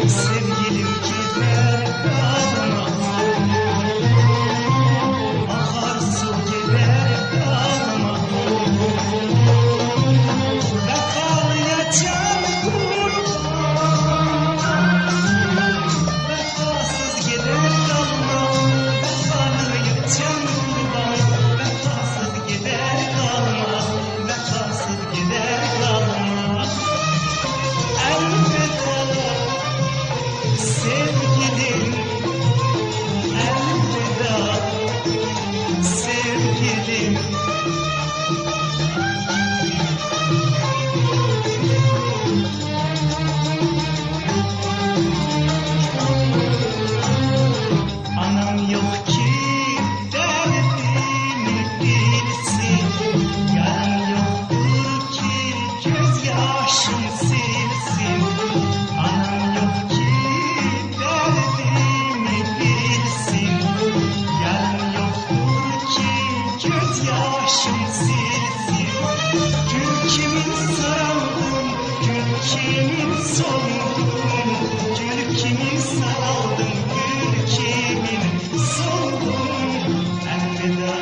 Sevgilim gider kalmaz, akar su gider kalmaz. Vefalıya can kurban, vefasız gider kalmaz. Vefalıya can kurban, vefasız gider kalmaz. Vefasız gider kalmaz. Elveda sevgilim, elveda sevgilim. Anam yok ki derdimi bilsin, yaram yoktur ki gözyaşım silsin. Anam yok ki derdimi bilsin, yaram yoktur ki gözyaşım silsin. Gül kimin saraldım, gül kimin soldum, gül kimin saraldım, gül kimin soldum. Elveda